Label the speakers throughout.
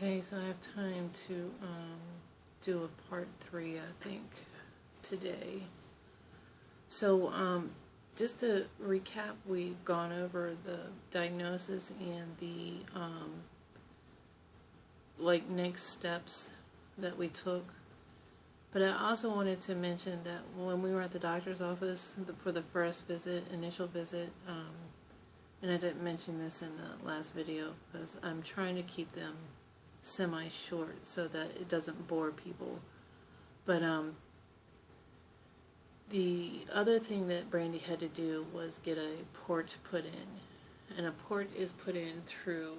Speaker 1: Okay, so I have time to do a part 3, I think, today. So, just to recap, we've gone over the diagnosis and the, next steps that we took. But I also wanted to mention that when we were at the doctor's office for the first initial visit, and I didn't mention this in the last video because I'm trying to keep them semi-short so that it doesn't bore people. But the other thing that Brandi had to do was get a port put in. And a port is put in through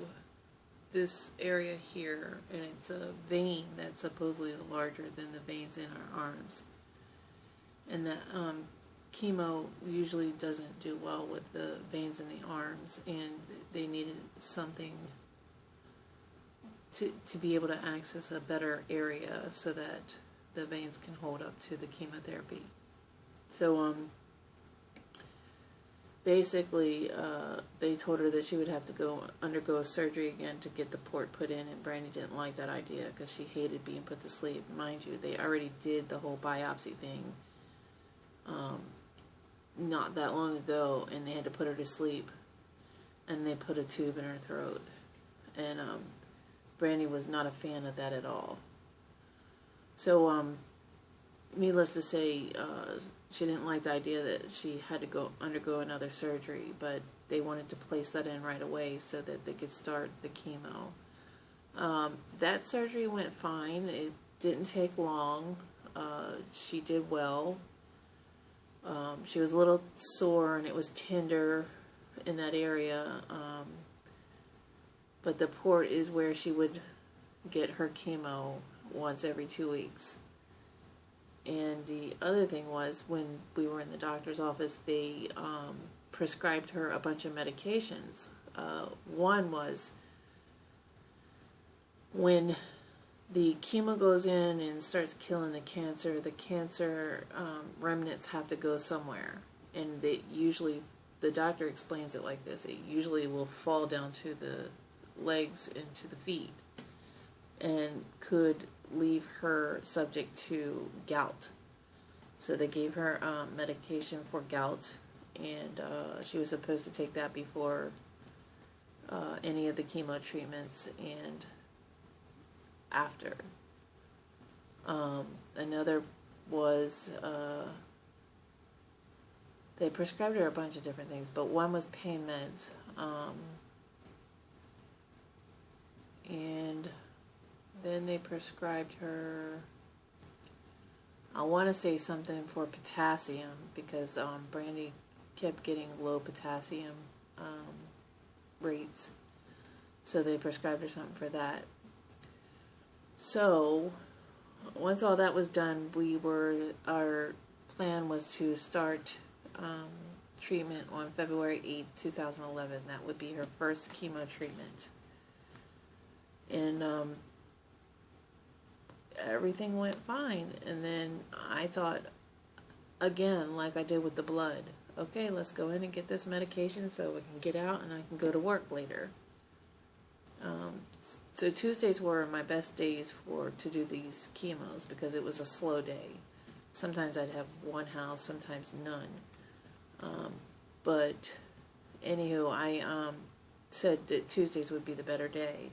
Speaker 1: this area here, and it's a vein that's supposedly larger than the veins in our arms. And that chemo usually doesn't do well with the veins in the arms, and they needed something to be able to access a better area so that the veins can hold up to the chemotherapy. So basically they told her that she would have to undergo a surgery again to get the port put in, and Brandi didn't like that idea because she hated being put to sleep. Mind you, they already did the whole biopsy thing not that long ago, and they had to put her to sleep, and they put a tube in her throat, and Brandi was not a fan of that at all. So needless to say, she didn't like the idea that she had to undergo another surgery, but they wanted to place that in right away so that they could start the chemo. That surgery went fine. It didn't take long. She did well. She was a little sore and it was tender in that area, but the port is where she would get her chemo once every 2 weeks. And the other thing was, when we were in the doctor's office, they prescribed her a bunch of medications. One was, when the chemo goes in and starts killing the cancer remnants have to go somewhere. And the doctor explains it like this: it usually will fall down to the legs and to the feet, and could leave her subject to gout. So they gave her medication for gout, and she was supposed to take that before any of the chemo treatments and after. Another was, they prescribed her a bunch of different things, but one was pain meds, and then they prescribed her, I want to say something for potassium, because Brandi kept getting low potassium rates, so they prescribed her something for that. So once all that was done, our plan was to start treatment on February 8th, 2011. That would be her first chemo treatment. And everything went fine. And then I thought, again, like I did with the blood, okay, let's go in and get this medication so we can get out and I can go to work later. So Tuesdays were my best days to do these chemos, because it was a slow day. Sometimes I'd have one house, sometimes none. But anywho, I said that Tuesdays would be the better day.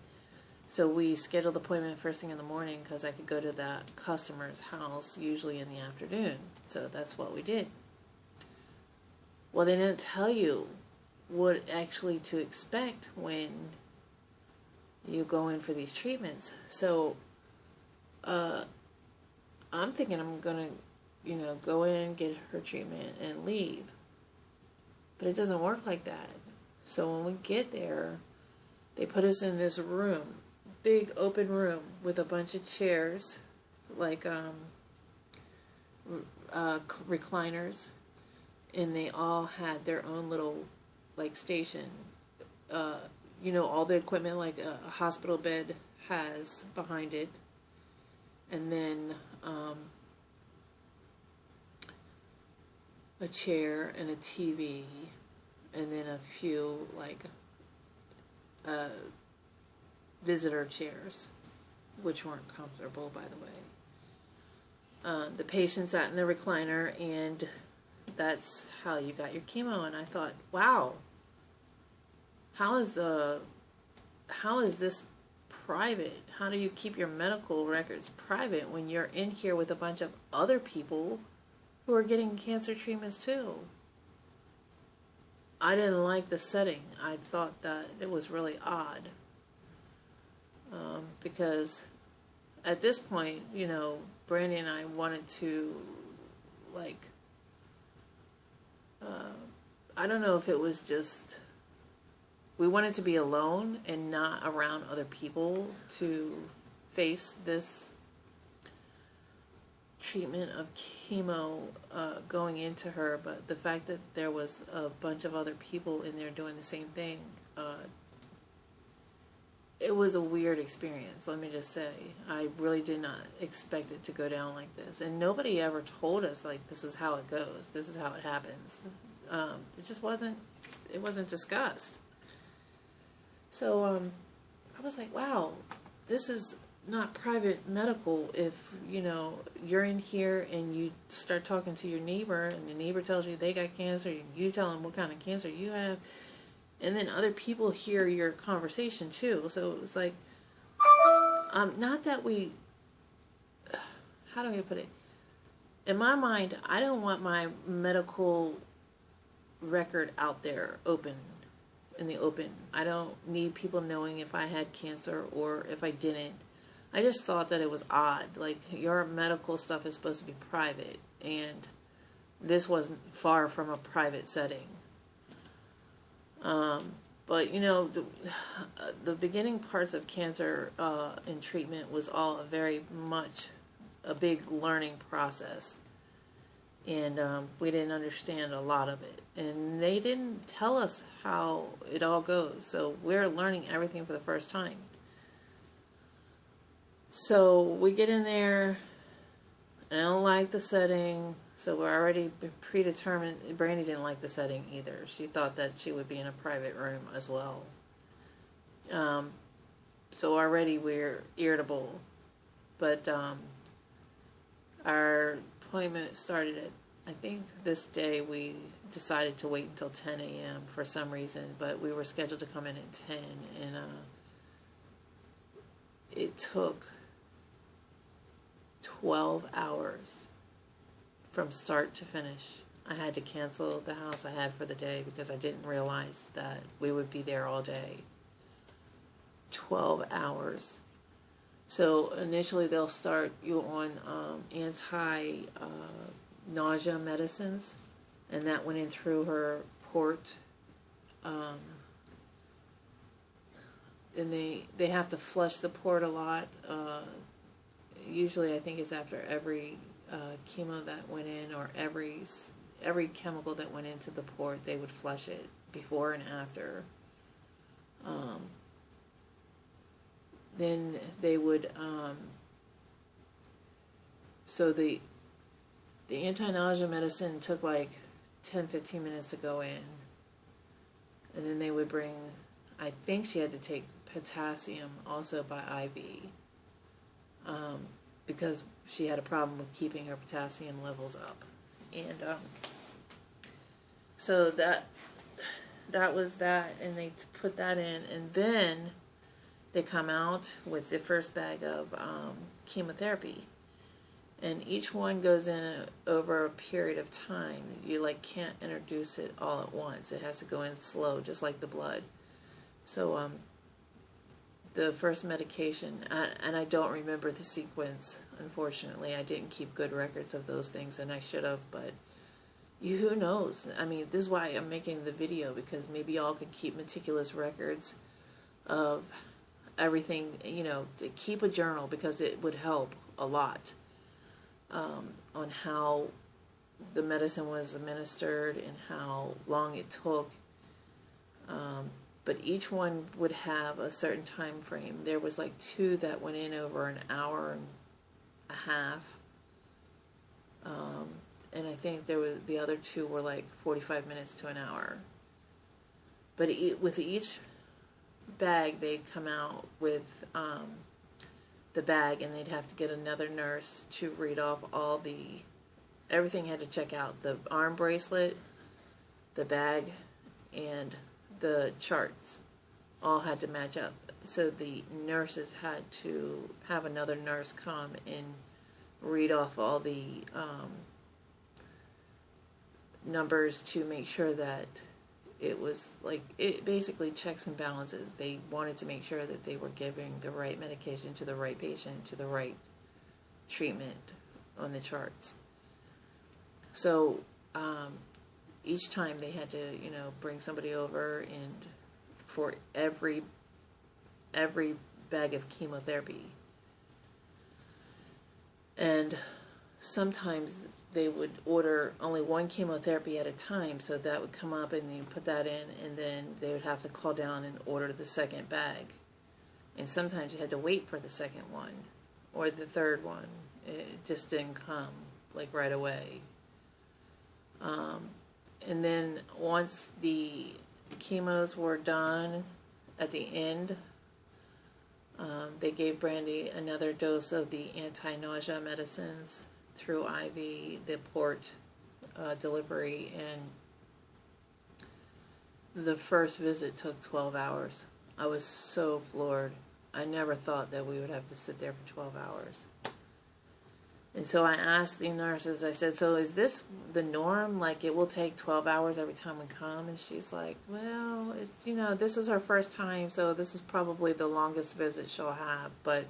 Speaker 1: So we scheduled the appointment first thing in the morning, because I could go to that customer's house usually in the afternoon. So that's what we did. Well, they didn't tell you what actually to expect when you go in for these treatments. So I'm thinking I'm going to, go in, get her treatment, and leave. But it doesn't work like that. So when we get there, they put us in this room, big open room with a bunch of chairs, like recliners, and they all had their own little station. All the equipment like a hospital bed has behind it, and then a chair and a TV, and then a few visitor chairs, which weren't comfortable, by the way. The patient sat in the recliner, and that's how you got your chemo. And I thought, wow, how is this private? How do you keep your medical records private when you're in here with a bunch of other people who are getting cancer treatments too? I didn't like the setting. I thought that it was really odd. Because at this point, you know, Brandi and I wanted to, like, I don't know if it was just, we wanted to be alone and not around other people to face this treatment of chemo going into her. But the fact that there was a bunch of other people in there doing the same thing, it was a weird experience, let me just say. I really did not expect it to go down like this. And nobody ever told us, like, this is how it goes. This is how it happens. It just wasn't discussed. So I was like, wow, this is not private medical. If, you know, you're in here and you start talking to your neighbor and the neighbor tells you they got cancer, and you tell them what kind of cancer you have, and then other people hear your conversation too. So it was like, not that we, how do I put it? In my mind, I don't want my medical record out there in the open. I don't need people knowing if I had cancer or if I didn't. I just thought that it was odd. Like, your medical stuff is supposed to be private, and this wasn't far from a private setting. But, you know, the beginning parts of cancer and treatment was all very much a big learning process. And we didn't understand a lot of it. And they didn't tell us how it all goes. So we're learning everything for the first time. So we get in there. I don't like the setting. So we're already predetermined. Brandi didn't like the setting either. She thought that she would be in a private room as well. So already we're irritable. But our appointment started at, I think this day we decided to wait until 10 a.m. for some reason. But we were scheduled to come in at 10. And it took 12 hours. From start to finish. I had to cancel the house I had for the day because I didn't realize that we would be there all day. 12 hours. So initially they'll start you on anti-nausea medicines, and that went in through her port. And they have to flush the port a lot. Usually I think it's after every chemo that went in, or every chemical that went into the port, they would flush it before and after. Then they would so the anti-nausea medicine took like 10-15 minutes to go in, and then they would bring, I think she had to take potassium also by IV, because she had a problem with keeping her potassium levels up. And so that was that, and they put that in, and then they come out with the first bag of chemotherapy, and each one goes in over a period of time. You like can't introduce it all at once. It has to go in slow, just like the blood. So the first medication, and I don't remember the sequence, unfortunately. I didn't keep good records of those things, and I should have, but who knows? I mean, this is why I'm making the video, because maybe y'all can keep meticulous records of everything, you know, to keep a journal, because it would help a lot on how the medicine was administered and how long it took. But each one would have a certain time frame. There was like 2 that went in over an hour and a half. And I think the other 2 were like 45 minutes to an hour. But with each bag, they'd come out with the bag, and they'd have to get another nurse to read off all the, everything had to check out. The arm bracelet, the bag, and the charts all had to match up. So the nurses had to have another nurse come and read off all the numbers to make sure that it was like, it basically checks and balances. They wanted to make sure that they were giving the right medication to the right patient, to the right treatment on the charts. So each time they had to, bring somebody over, and for every bag of chemotherapy. And sometimes they would order only one chemotherapy at a time, so that would come up and you put that in, and then they would have to call down and order the second bag. And sometimes you had to wait for the second one or the third one. It just didn't come like right away. And then once the chemos were done at the end, they gave Brandi another dose of the anti-nausea medicines through IV, the port delivery, and the first visit took 12 hours. I was so floored. I never thought that we would have to sit there for 12 hours. And so I asked the nurses, I said, so is this the norm? Like, it will take 12 hours every time we come? And she's like, well, it's, this is her first time, so this is probably the longest visit she'll have. But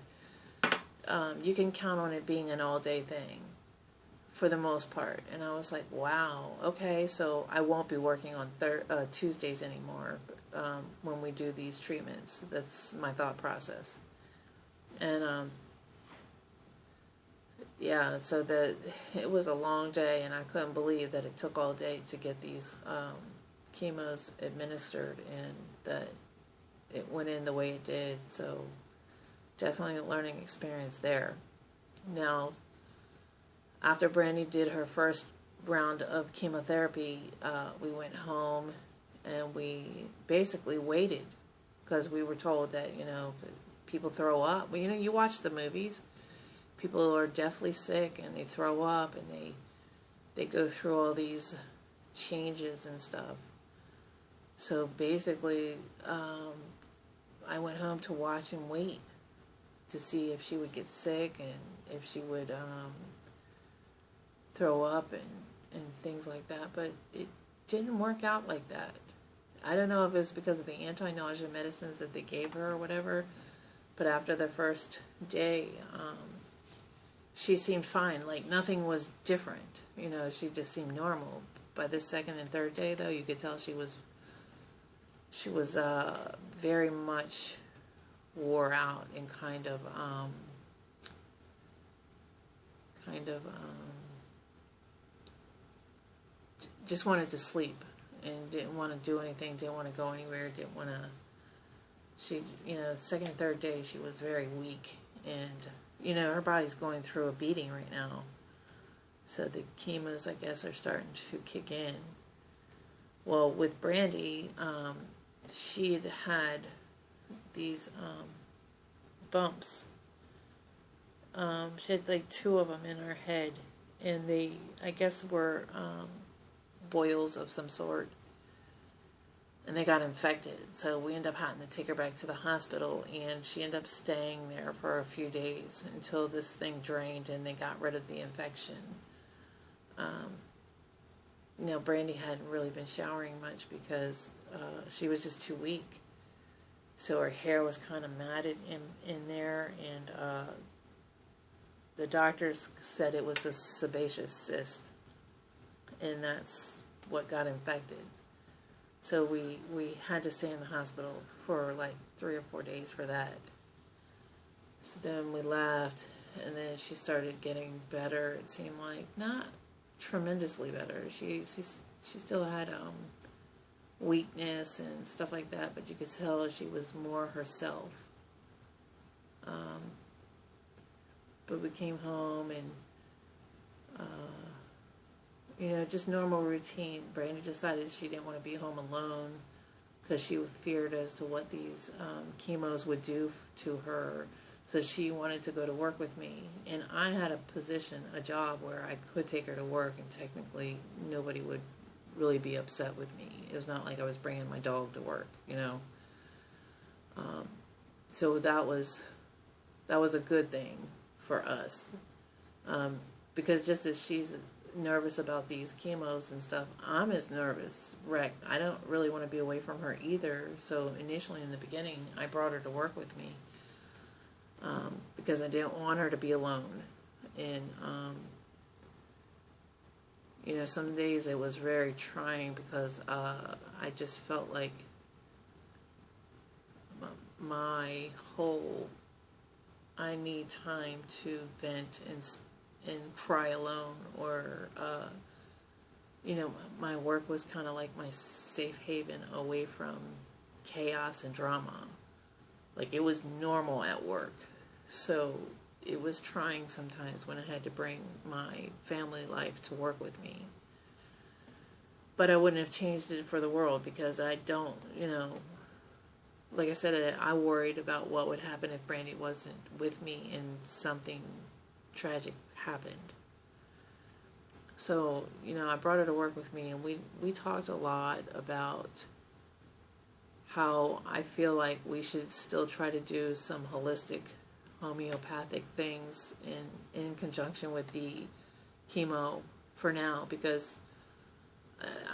Speaker 1: you can count on it being an all-day thing for the most part. And I was like, wow, okay, so I won't be working on Tuesdays anymore when we do these treatments. That's my thought process. And yeah, so it was a long day, and I couldn't believe that it took all day to get these chemos administered, and that it went in the way it did. So definitely a learning experience there. Now, after Brandi did her first round of chemotherapy, we went home, and we basically waited, because we were told that, people throw up. Well, you watch the movies. People are deathly sick, and they throw up, and they go through all these changes and stuff. So basically, I went home to watch and wait to see if she would get sick, and if she would throw up and things like that. But it didn't work out like that. I don't know if it's because of the anti-nausea medicines that they gave her or whatever, but after the first day, she seemed fine. Like, nothing was different. She just seemed normal. By the second and third day, though, you could tell she was very much wore out and kind of just wanted to sleep and didn't want to do anything, didn't want to go anywhere, didn't want to. She, second and third day, she was very weak, and her body's going through a beating right now. So the chemos, I guess, are starting to kick in. Well, with Brandi, she'd had these bumps. She had like 2 of them in her head, and they, I guess, were boils of some sort. And they got infected, so we ended up having to take her back to the hospital, and she ended up staying there for a few days until this thing drained and they got rid of the infection. Brandi hadn't really been showering much because she was just too weak. So her hair was kind of matted in there, and the doctors said it was a sebaceous cyst, and that's what got infected. So we had to stay in the hospital for like 3 or 4 days for that. So then we left, and then she started getting better. It seemed like, not tremendously better. She still had weakness and stuff like that, but you could tell she was more herself. But we came home, and just normal routine. Brandi decided she didn't want to be home alone because she feared as to what these chemos would do to her. So she wanted to go to work with me. And I had a position, a job where I could take her to work, and technically nobody would really be upset with me. It was not like I was bringing my dog to work, you know. So that was a good thing for us. Because just as she's nervous about these chemos and stuff, I'm as nervous, wrecked. I don't really want to be away from her either. So initially in the beginning, I brought her to work with me. Because I didn't want her to be alone. And, you know, some days it was very trying because I just felt like my whole, I need time to vent and cry alone, or, you know, my work was kind of like my safe haven away from chaos and drama. Like, it was normal at work. So it was trying sometimes when I had to bring my family life to work with me. But I wouldn't have changed it for the world, because I don't, you know, like I said, I worried about what would happen if Brandi wasn't with me and something tragic happened. So, you know, I brought her to work with me, and we talked a lot about how I feel like we should still try to do some holistic homeopathic things in conjunction with the chemo for now, because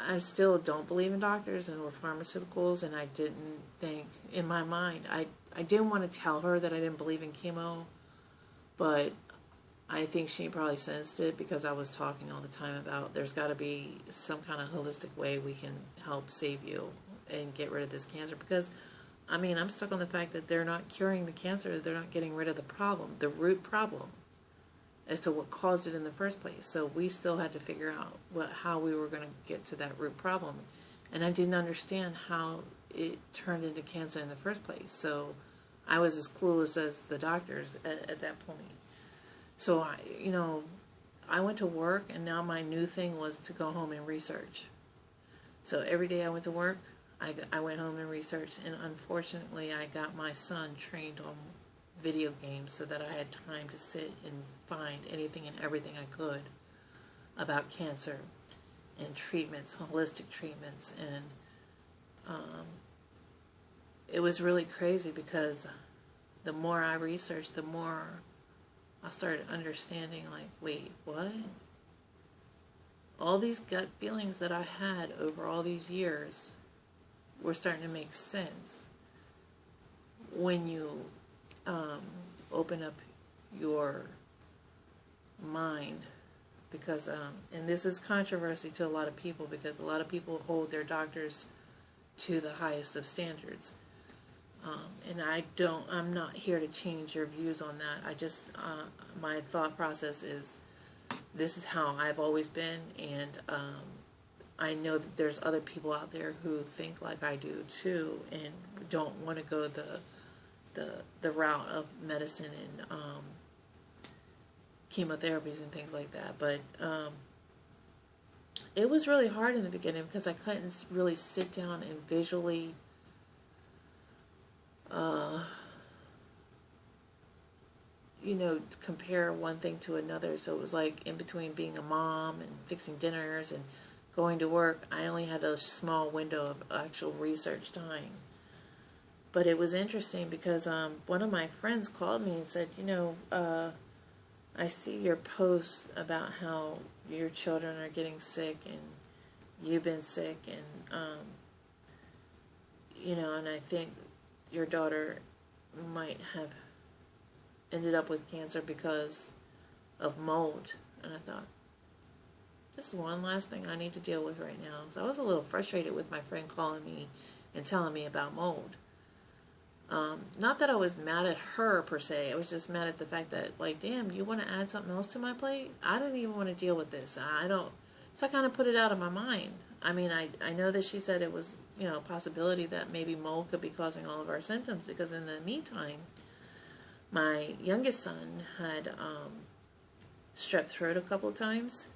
Speaker 1: I still don't believe in doctors and or pharmaceuticals, and I didn't think, in my mind, I didn't want to tell her that I didn't believe in chemo, but I think she probably sensed it, because I was talking all the time about there's got to be some kind of holistic way we can help save you and get rid of this cancer. Because, I mean, I'm stuck on the fact that they're not curing the cancer, they're not getting rid of the problem, the root problem, as to what caused it in the first place. So we still had to figure out how we were going to get to that root problem. And I didn't understand how it turned into cancer in the first place. So I was as clueless as the doctors at that point. So, you know, I went to work, and now my new thing was to go home and research. So every day I went to work, I went home and researched, and unfortunately I got my son trained on video games so that I had time to sit and find anything and everything I could about cancer and treatments, holistic treatments. And it was really crazy, because the more I researched, the more I started understanding, like, wait, what? All these gut feelings that I had over all these years were starting to make sense when you open up your mind. Because, and this is controversy to a lot of people, because a lot of people hold their doctors to the highest of standards. And I'm not here to change your views on that. I just, my thought process is, this is how I've always been, and I know that there's other people out there who think like I do too, and don't want to go the route of medicine and chemotherapies and things like that. But it was really hard in the beginning, because I couldn't really sit down and visually you know, compare one thing to another. So it was like, in between being a mom and fixing dinners and going to work, I only had a small window of actual research time. But it was interesting, because one of my friends called me and said, you know, I see your posts about how your children are getting sick and you've been sick, and you know, and I think your daughter might have ended up with cancer because of mold. And I thought, this is one last thing I need to deal with right now. So I was a little frustrated with my friend calling me and telling me about mold. Not that I was mad at her per se. I was just mad at the fact that, like, damn, you want to add something else to my plate? I don't even want to deal with this. So I kind of put it out of my mind. I mean, I know that she said it was, you know, a possibility that maybe mold could be causing all of our symptoms, because in the meantime, my youngest son had strep throat a couple of times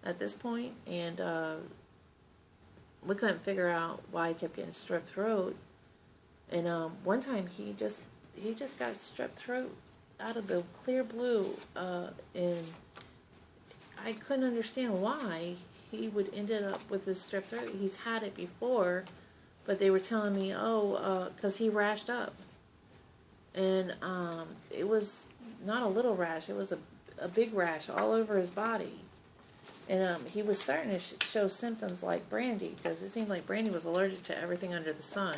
Speaker 1: at this point, and we couldn't figure out why he kept getting strep throat. And one time he just got strep throat out of the clear blue, and I couldn't understand why he would ended up with this strep throat. He's had it before, but they were telling me, because he rashed up. And it was not a little rash, it was a big rash all over his body. And he was starting to show symptoms like Brandi, because it seemed like Brandi was allergic to everything under the sun.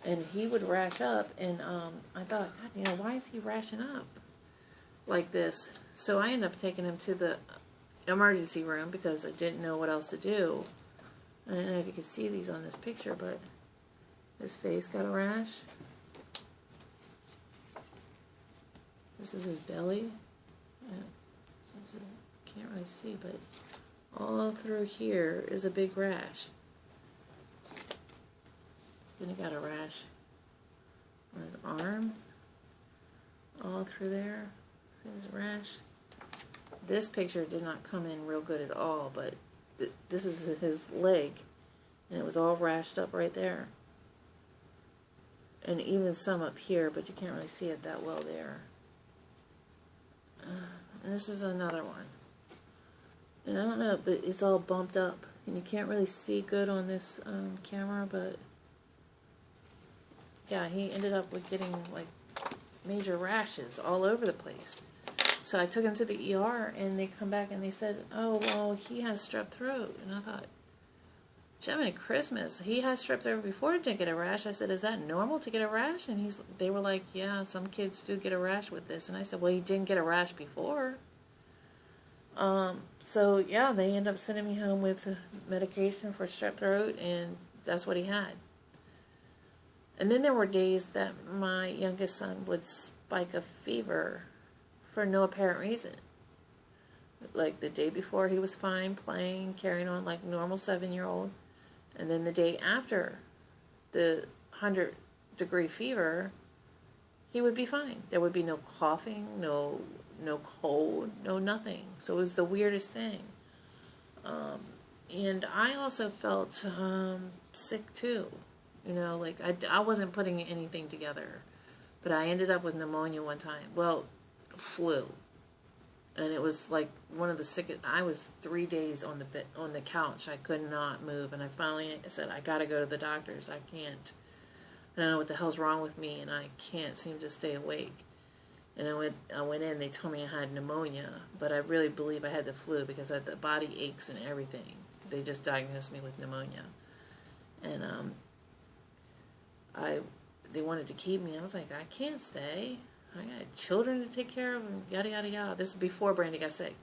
Speaker 1: And he would rash up, and I thought, God, why is he rashing up like this? So I ended up taking him to the emergency room because I didn't know what else to do. I don't know if you can see these on this picture, but his face got a rash. This is his belly. Can't really see, but all through here is a big rash. Then he got a rash on his arms, all through there. See his rash? This picture did not come in real good at all, but this is his leg, and it was all rashed up right there. And even some up here, but you can't really see it that well there. And this is another one. And I don't know, but it's all bumped up. And you can't really see good on this camera, but yeah, he ended up with getting like major rashes all over the place. So I took him to the ER, and they come back and they said, oh, well, he has strep throat. And I thought, Jiminy Christmas, he had strep throat before to get a rash. I said, is that normal to get a rash? And they were like, yeah, some kids do get a rash with this. And I said, well, he didn't get a rash before. So yeah, they ended up sending me home with medication for strep throat, and that's what he had. And then there were days that my youngest son would spike a fever for no apparent reason. Like the day before he was fine, playing, carrying on like normal 7-year-old. And then the day after the 100-degree fever, he would be fine. There would be no coughing, no cold, no nothing. So it was the weirdest thing. And I also felt sick too. Like I wasn't putting anything together. But I ended up with pneumonia one time. Well, flu. And it was like one of the sickest. I was 3 days on the couch. I could not move. And I finally said, I got to go to the doctors. I can't. I don't know what the hell's wrong with me, and I can't seem to stay awake. And I went in, they told me I had pneumonia, but I really believe I had the flu because I had the body aches and everything. They just diagnosed me with pneumonia. And they wanted to keep me. I was like, I can't stay. I got children to take care of, and yada, yada, yada. This is before Brandi got sick.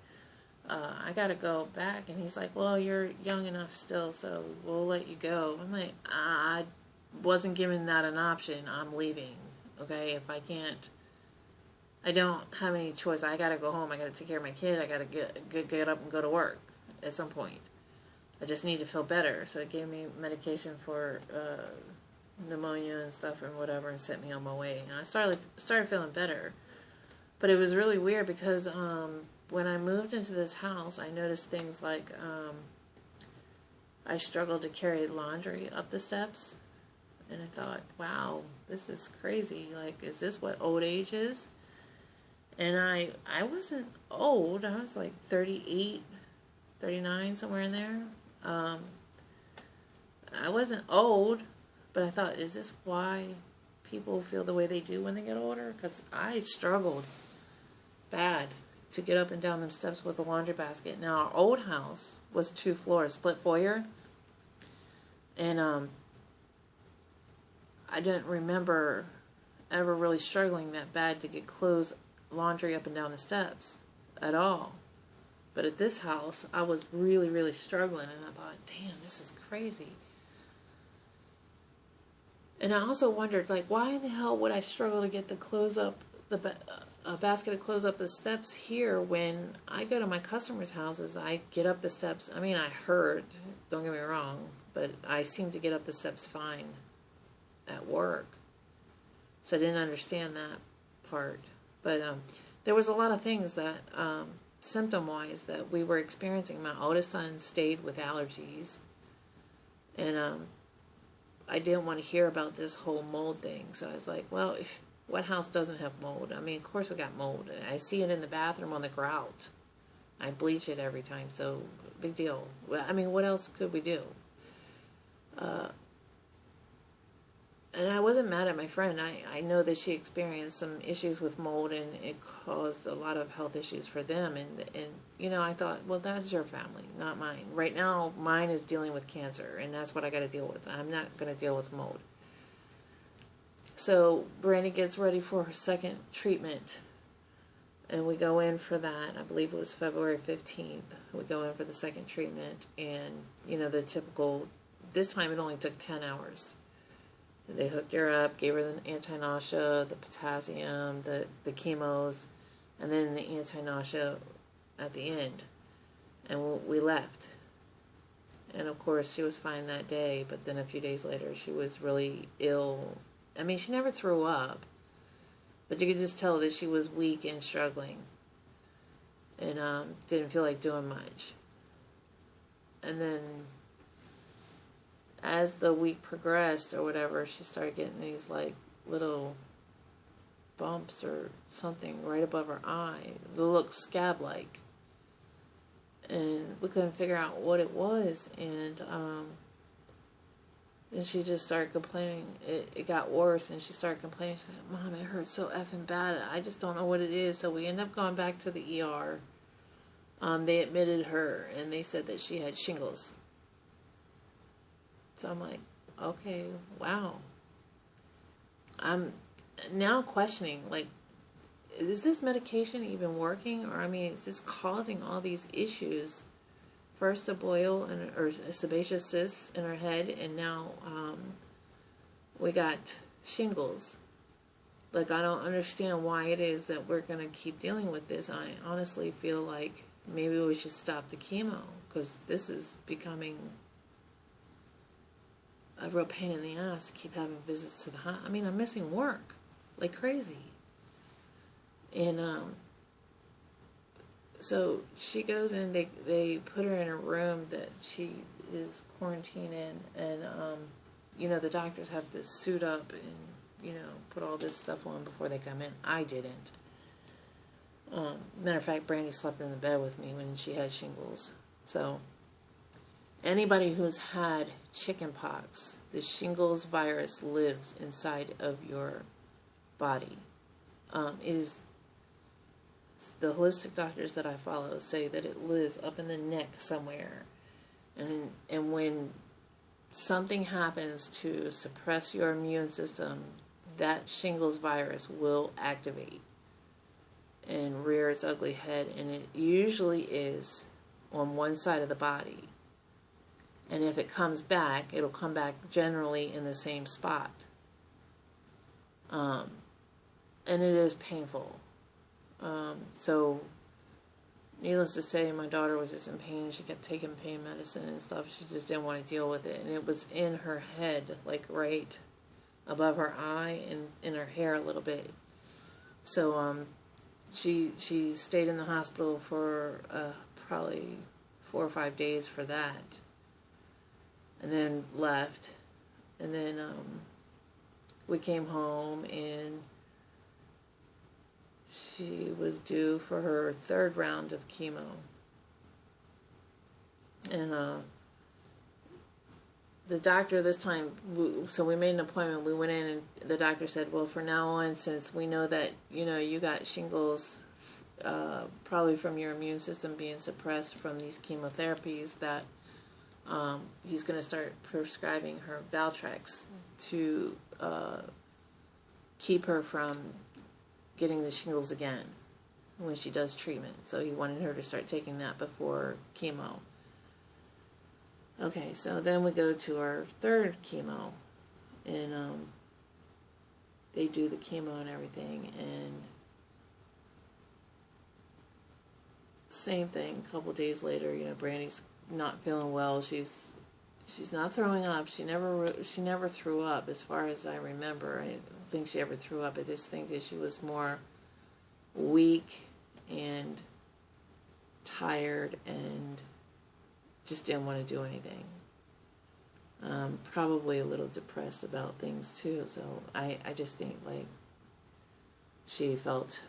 Speaker 1: I got to go back. And he's like, well, you're young enough still, so we'll let you go. I'm like, I wasn't given that an option. I'm leaving. Okay, if I can't. I don't have any choice. I gotta go home. I gotta take care of my kid. I gotta get up and go to work at some point. I just need to feel better. So it gave me medication for pneumonia and stuff and whatever, and sent me on my way. And I started feeling better. But it was really weird because when I moved into this house, I noticed things like I struggled to carry laundry up the steps. And I thought, wow, this is crazy. Like, is this what old age is? And I wasn't old. I was like 38, 39, somewhere in there. I wasn't old, but I thought, is this why people feel the way they do when they get older? Because I struggled bad to get up and down them steps with a laundry basket. Now, our old house was 2 floors, split foyer. And I didn't remember ever really struggling that bad to get clothes, laundry up and down the steps at all. But at this house, I was really, really struggling, and I thought, damn, this is crazy. And I also wondered, like, why in the hell would I struggle to get the clothes up, a basket of clothes up the steps here when I go to my customers' houses? I get up the steps. I mean, I heard, don't get me wrong, but I seem to get up the steps fine at work. So I didn't understand that part. But there was a lot of things that, symptom-wise, that we were experiencing. My oldest son stayed with allergies. And I didn't want to hear about this whole mold thing. So I was like, well, what house doesn't have mold? I mean, of course we got mold. I see it in the bathroom on the grout. I bleach it every time, so big deal. Well, I mean, what else could we do? And I wasn't mad at my friend. I know that she experienced some issues with mold, and it caused a lot of health issues for them. And you know, I thought, well, that's your family, not mine. Right now, mine is dealing with cancer, and that's what I got to deal with. I'm not going to deal with mold. So Brandi gets ready for her second treatment, and we go in for that. I believe it was February 15th. We go in for the second treatment, and, you know, the typical, this time it only took 10 hours. They hooked her up, gave her the anti-nausea, the potassium, the chemos, and then the anti-nausea at the end. And we left. And of course, she was fine that day, but then a few days later, she was really ill. I mean, she never threw up, but you could just tell that she was weak and struggling, and didn't feel like doing much. And then as the week progressed or whatever, she started getting these like little bumps or something right above her eye. They looked scab-like. And we couldn't figure out what it was. And she just started complaining. It got worse, and she started complaining. She said, Mom, it hurts so effing bad. I just don't know what it is. So we ended up going back to the ER. They admitted her, and they said that she had shingles. So I'm like, okay, wow. I'm now questioning, like, is this medication even working? Or, I mean, is this causing all these issues? First a boil or a sebaceous cyst in her head, and now we got shingles. Like, I don't understand why it is that we're going to keep dealing with this. I honestly feel like maybe we should stop the chemo, because this is becoming a real pain in the ass to keep having visits to the hospital. I mean, I'm missing work like crazy. And so she goes in, they put her in a room that she is quarantined in, and you know, the doctors have to suit up and, you know, put all this stuff on before they come in. I didn't. Matter of fact, Brandi slept in the bed with me when she had shingles. So anybody who's had chickenpox, the shingles virus lives inside of your body. The holistic doctors that I follow say that it lives up in the neck somewhere. And when something happens to suppress your immune system, that shingles virus will activate and rear its ugly head. And it usually is on one side of the body. And if it comes back, it'll come back generally in the same spot. And it is painful. So, needless to say, my daughter was just in pain. She kept taking pain medicine and stuff. She just didn't want to deal with it. And it was in her head, like right above her eye and in her hair a little bit. So, she stayed in the hospital for probably 4 or 5 days for that. And then left. And then we came home, and she was due for her 3rd round of chemo. And the doctor this time, so we made an appointment. We went in, and the doctor said, well, from now on, since we know that, you know, you got shingles probably from your immune system being suppressed from these chemotherapies, that he's going to start prescribing her Valtrex to keep her from getting the shingles again when she does treatment. So he wanted her to start taking that before chemo. Okay, so then we go to our 3rd chemo, and they do the chemo and everything, and same thing. A couple days later, you know, Brandi's not feeling well. She's not throwing up. She never threw up, as far as I remember. I don't think she ever threw up. I just think that she was more weak and tired and just didn't want to do anything. Probably a little depressed about things too. So I just think like she felt,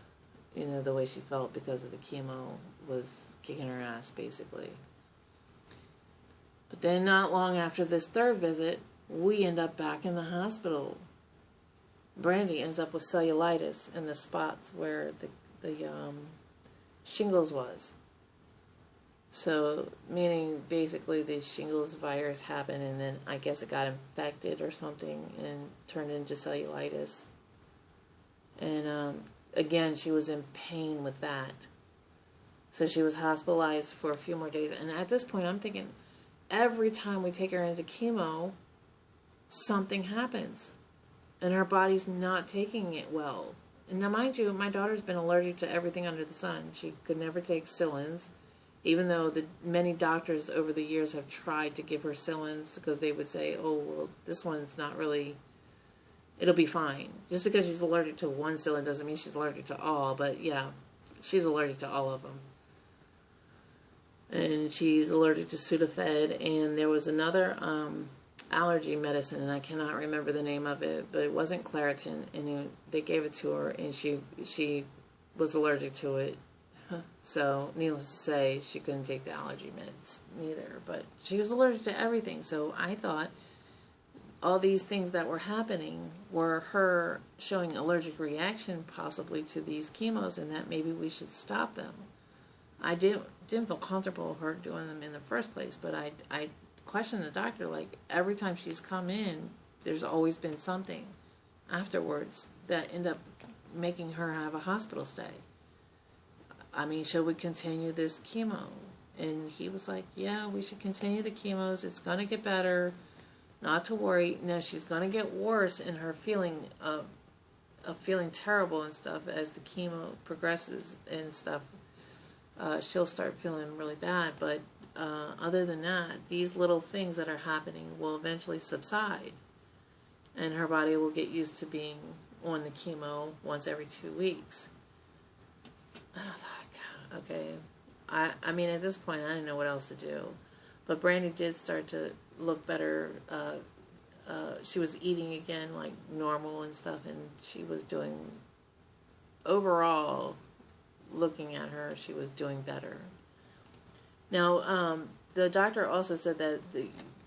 Speaker 1: the way she felt because of the chemo was kicking her ass basically. But then not long after this third visit, we end up back in the hospital. Brandi ends up with cellulitis in the spots where the shingles was. So, meaning basically the shingles virus happened and then I guess it got infected or something and turned into cellulitis. And again, she was in pain with that. So she was hospitalized for a few more days. And at this point, I'm thinking, every time we take her into chemo, something happens. And her body's not taking it well. And now, mind you, my daughter's been allergic to everything under the sun. She could never take Cillins, even though many doctors over the years have tried to give her Cillins because they would say, oh, well, this one's not really, it'll be fine. Just because she's allergic to one Cillin doesn't mean she's allergic to all, but yeah, she's allergic to all of them. And she's allergic to Sudafed, and there was another allergy medicine, and I cannot remember the name of it, but it wasn't Claritin, and they gave it to her, and she was allergic to it. So, needless to say, she couldn't take the allergy meds neither, but she was allergic to everything. So I thought all these things that were happening were her showing allergic reaction possibly to these chemos, and that maybe we should stop them. I didn't feel comfortable with her doing them in the first place, but I questioned the doctor, like, every time she's come in, there's always been something afterwards that end up making her have a hospital stay. I mean, should we continue this chemo? And he was like, yeah, we should continue the chemos. It's going to get better. Not to worry. No, she's going to get worse in her feeling of feeling terrible and stuff as the chemo progresses and stuff. She'll start feeling really bad. But other than that, these little things that are happening will eventually subside. And her body will get used to being on the chemo once every 2 weeks. And I thought, God, okay. I mean, at this point, I didn't know what else to do. But Brandi did start to look better. She was eating again like normal and stuff, and she was doing, overall, looking at her, she was doing better. Now, the doctor also said that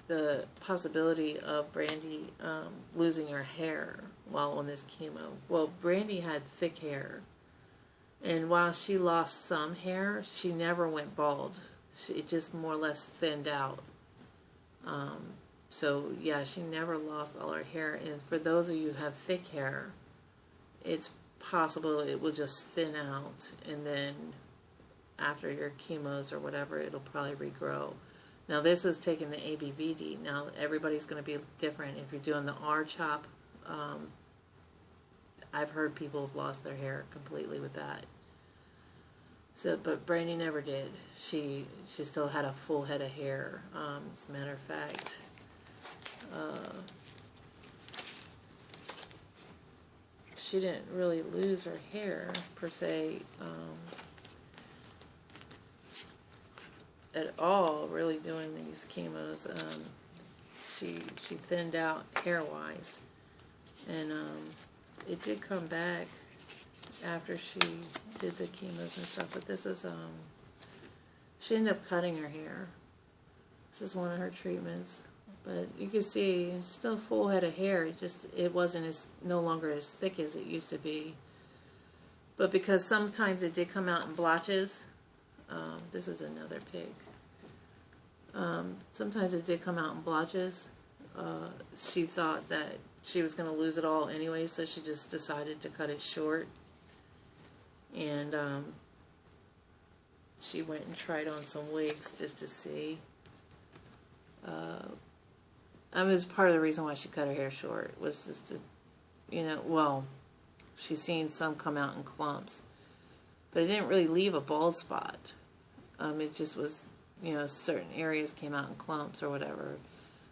Speaker 1: the possibility of Brandi losing her hair while on this chemo. Well, Brandi had thick hair. And while she lost some hair, she never went bald. It just more or less thinned out. So, yeah, she never lost all her hair. And for those of you who have thick hair, it's possible it will just thin out. And then after your chemos or whatever, it'll probably regrow. Now, this is taking the ABVD. Now, everybody's going to be different. If you're doing the R-chop, I've heard people have lost their hair completely with that. So, but Brandi never did. She still had a full head of hair. As a matter of fact, she didn't really lose her hair per se at all. Really doing these chemos, she thinned out hair-wise, and it did come back after she did the chemos and stuff, but this is, she ended up cutting her hair. This is one of her treatments, but you can see it's still a full head of hair. It wasn't no longer as thick as it used to be, but because sometimes it did come out in blotches. This is another pig. Sometimes it did come out in blotches. She thought that she was going to lose it all anyway, so she just decided to cut it short. And she went and tried on some wigs just to see. That was part of the reason why she cut her hair short, was just to, well, she's seen some come out in clumps. But it didn't really leave a bald spot. It just was, certain areas came out in clumps or whatever.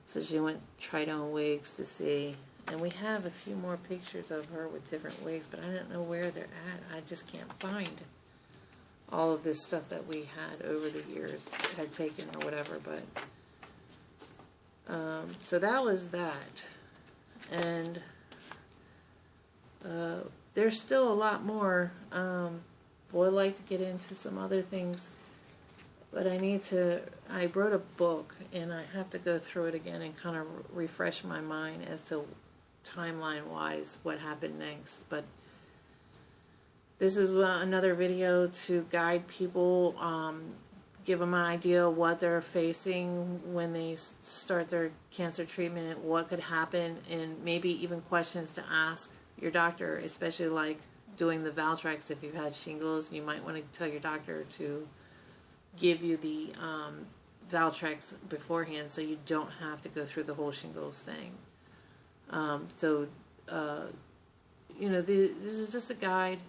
Speaker 1: So she went tried on wigs to see. And we have a few more pictures of her with different wigs, but I don't know where they're at. I just can't find all of this stuff that we had over the years, had taken or whatever. But So that was that. And there's still a lot more. Would like to get into some other things, but I wrote a book, and I have to go through it again and kind of refresh my mind as to timeline-wise what happened next. But this is another video to guide people, give them an idea of what they're facing when they start their cancer treatment, what could happen, and maybe even questions to ask your doctor, especially like doing the Valtrex. If you've had shingles, you might want to tell your doctor to give you the Valtrex beforehand, so you don't have to go through the whole shingles thing. You know, this is just a guide.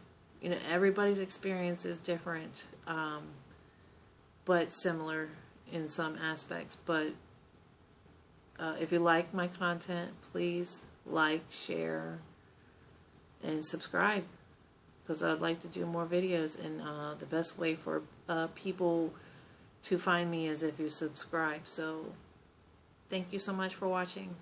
Speaker 1: You know, everybody's experience is different, but similar in some aspects. But if you like my content, please like, share, and subscribe, because I'd like to do more videos, and the best way for people to find me is if you subscribe. So thank you so much for watching.